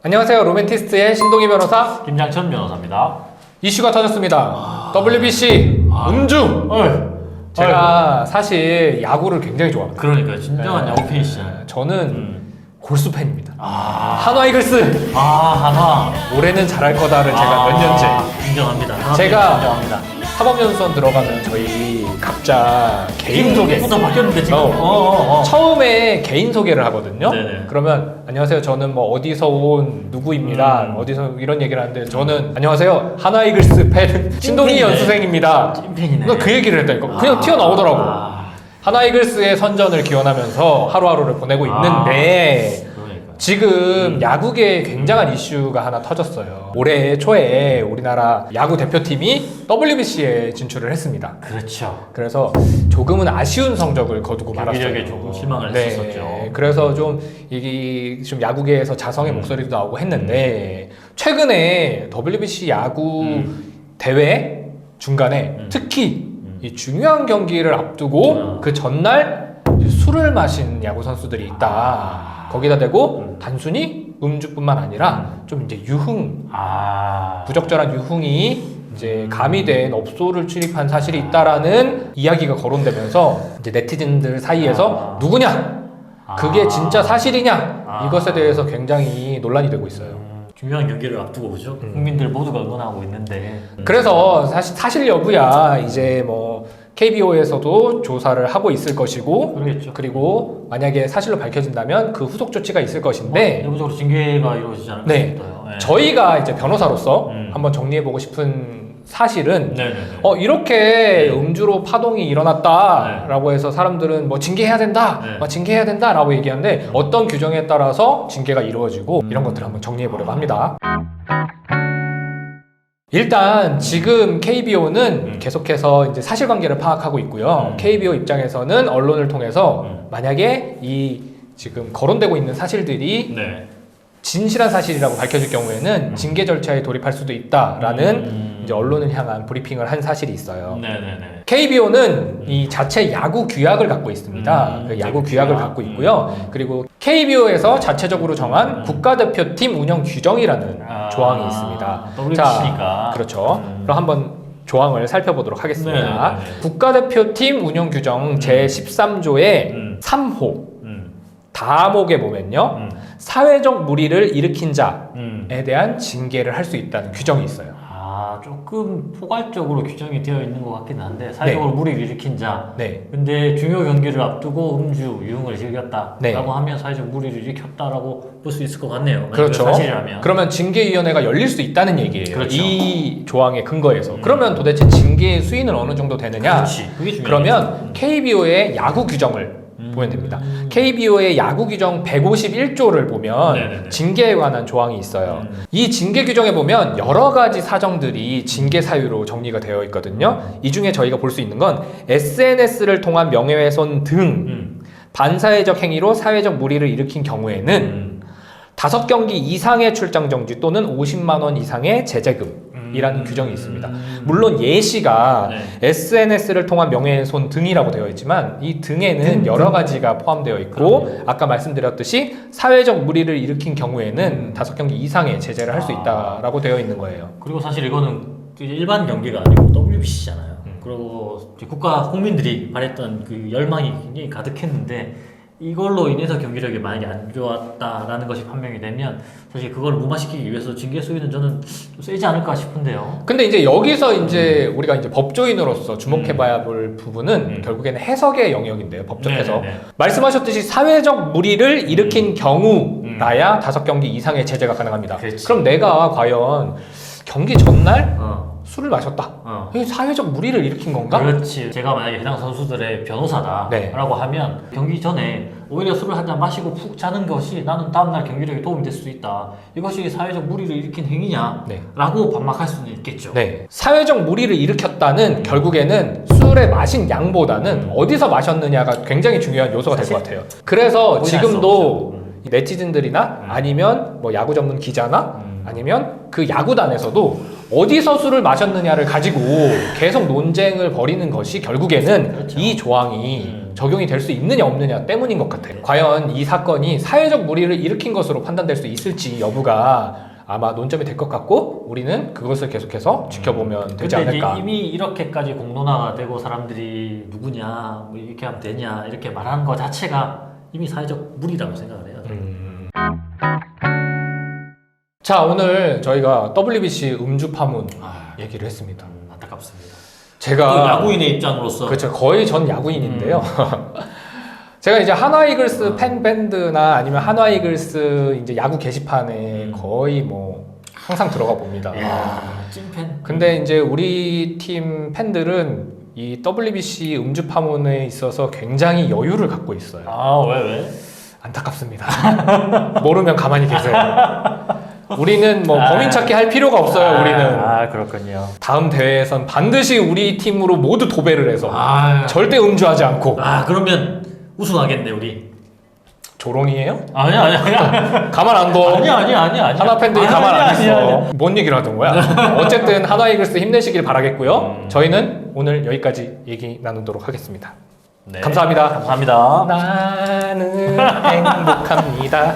안녕하세요. 로맨티스트의 신동희 변호사 김장천 변호사입니다. 이슈가 터졌습니다. WBC 음주. 제가 사실 야구를 굉장히 좋아합니다. 그러니까 진정한 야구 팬이시잖아요. 저는 골수 팬입니다. 한화 이글스 한화 올해는 잘할 거다를 제가 몇 년째 인정합니다. 제가 인정합니다. 사법연수원 들어가면 저희 각자 개인 소개 부터 바뀌었는데 지금. 처음에 개인 소개를 하거든요. 네네. 그러면 안녕하세요. 저는 뭐 어디서 온 누구입니다. 어디서 이런 얘기를 하는데 저는 안녕하세요. 한화 이글스 팬 신동희 연수생입니다. 찐팬이네. 그 얘기를 했다니까. 그냥 튀어나오더라고. 한화 이글스의 선전을 기원하면서 하루하루를 보내고 있는데 지금 야구계에 굉장한 이슈가 하나 터졌어요. 올해 초에 우리나라 야구 대표팀이 WBC에 진출을 했습니다. 그렇죠. 그래서 조금은 아쉬운 성적을 거두고 말았어요. 경기력에 조금 실망을 했었죠. 그래서 좀 이게 좀 야구계에서 자성의 목소리도 나오고 했는데 최근에 WBC 야구 대회 중간에 특히 이 중요한 경기를 앞두고 그 전날 술을 마신 야구 선수들이 있다. 거기다 대고 단순히 음주뿐만 아니라 좀 이제 유흥, 부적절한 유흥이 이제 가미된 업소를 출입한 사실이 있다라는 이야기가 거론되면서 이제 네티즌들 사이에서 누구냐? 그게 진짜 사실이냐? 이것에 대해서 굉장히 논란이 되고 있어요. 중요한 경기를 앞두고 그죠? 국민들 모두가 응원하고 있는데. 그래서 사실 여부야 이제 뭐 KBO에서도 조사를 하고 있을 것이고 그러겠죠. 그리고 만약에 사실로 밝혀진다면 그 후속 조치가 있을 것인데 내부적으로 징계가 이루어지지 않을까 싶어요. 저희가 이제 변호사로서 한번 정리해보고 싶은 사실은 네네네. 이렇게 음주로 파동이 일어났다라고 해서 사람들은 뭐 징계해야 된다, 징계해야 된다라고 얘기하는데 어떤 규정에 따라서 징계가 이루어지고 이런 것들을 한번 정리해보려고 합니다. 일단 지금 KBO는 계속해서 이제 사실관계를 파악하고 있고요. KBO 입장에서는 언론을 통해서 만약에 이 지금 거론되고 있는 사실들이 진실한 사실이라고 밝혀질 경우에는 징계 절차에 돌입할 수도 있다라는 이제 언론을 향한 브리핑을 한 사실이 있어요. KBO는 이 자체 야구 규약을 갖고 있습니다. 그 야구 규약을 갖고 있고요. 그리고 KBO에서 자체적으로 정한 국가대표팀 운영 규정이라는 조항이 있습니다. WBC니까. 그렇죠. 그럼 한번 조항을 살펴보도록 하겠습니다. 국가대표팀 운영 규정 제13조의 3호 다목에 보면요. 사회적 물의를 일으킨 자에 대한 징계를 할 수 있다는 규정이 있어요. 조금 포괄적으로 규정이 되어 있는 것 같긴 한데 사회적으로 물의를 일으킨 자. 근데 중요 경기를 앞두고 음주, 유흥을 즐겼다라고 하면 사회적 물의를 일으켰다라고 볼 수 있을 것 같네요. 그렇죠. 사실이라면. 그러면 징계위원회가 열릴 수 있다는 얘기예요. 그렇죠. 이 조항의 근거에서. 그러면 도대체 징계의 수위는 어느 정도 되느냐? 그게 중요하죠. 그러면 KBO의 야구 규정을 보면 됩니다. KBO의 야구 규정 151조를 보면 징계에 관한 조항이 있어요. 이 징계 규정에 보면 여러 가지 사정들이 징계 사유로 정리가 되어 있거든요. 이 중에 저희가 볼 수 있는 건 SNS를 통한 명예훼손 등 반사회적 행위로 사회적 물의를 일으킨 경우에는 5경기 이상의 출장 정지 또는 50만 원 이상의 제재금이라는 규정이 있습니다. 물론 예시가 SNS를 통한 명예훼손 등이라고 되어 있지만 이 등에는 여러 가지가 포함되어 있고 아까 말씀드렸듯이 사회적 물의를 일으킨 경우에는 5경기 이상의 제재를 할 수 있다라고 되어 있는 거예요. 그리고 사실 이거는 일반 경기가 아니고 WBC잖아요. 그리고 국가 국민들이 발했던 그 열망이 굉장히 가득했는데 이걸로 인해서 경기력이 만약에 안 좋았다라는 것이 판명이 되면 사실 그걸 무마시키기 위해서 징계 수위는 저는 좀 세지 않을까 싶은데요. 근데 이제 여기서 이제 우리가 이제 법조인으로서 주목해봐야 볼 부분은 결국에는 해석의 영역인데요. 법적 해석. 말씀하셨듯이 사회적 물의를 일으킨 경우라야 5경기 이상의 제재가 가능합니다. 그럼 내가 과연 경기 전날 술을 마셨다. 이게 사회적 물의를 일으킨 건가? 그렇지. 제가 만약에 해당 선수들의 변호사다라고 하면 경기 전에 오히려 술을 한 잔 마시고 푹 자는 것이 나는 다음날 경기력에 도움이 될 수도 있다. 이것이 사회적 물의를 일으킨 행위냐? 라고 반박할 수는 있겠죠. 사회적 물의를 일으켰다는 결국에는 술에 마신 양보다는 어디서 마셨느냐가 굉장히 중요한 요소가 될 것 같아요. 그래서 지금도 네티즌들이나 아니면 뭐 야구 전문 기자나 아니면 그 야구단에서도 어디서 술을 마셨느냐를 가지고 계속 논쟁을 벌이는 것이 결국에는 그렇죠. 이 조항이 적용이 될 수 있느냐 없느냐 때문인 것 같아요. 과연 이 사건이 사회적 물의를 일으킨 것으로 판단될 수 있을지 여부가 아마 논점이 될 것 같고 우리는 그것을 계속해서 지켜보면 되지 근데 않을까. 이제 이미 이렇게까지 공론화가 되고 사람들이 누구냐 뭐 이렇게 하면 되냐 이렇게 말하는 것 자체가 이미 사회적 물이라고 생각을 해요. 자, 오늘 저희가 WBC 음주 파문 얘기를 했습니다. 안타깝습니다. 제가 또 야구인의 입장으로서 그렇죠. 거의 전 야구인인데요. 제가 이제 한화 이글스 팬 밴드나 아니면 한화 이글스 이제 야구 게시판에 거의 뭐 항상 들어가 봅니다. 이야, 찐팬. 근데 이제 우리 팀 팬들은 이 WBC 음주 파문에 있어서 굉장히 여유를 갖고 있어요. 왜? 안타깝습니다. 모르면 가만히 계세요. 우리는 뭐 범인 찾기 할 필요가 없어요. 우리는 그렇군요. 다음 대회에선 반드시 우리 팀으로 모두 도배를 해서 아, 절대 음주하지 않고. 그러면 우승하겠네 우리. 조롱이에요? 아니야. 가만 안 둬. 아니야. 한화 팬들이 가만 안 있어. 뭔 얘기를 하던 거야? 어쨌든 한화 이글스 힘내시길 바라겠고요. 저희는 오늘 여기까지 얘기 나누도록 하겠습니다. 네. 감사합니다. 감사합니다. 나는 행복합니다.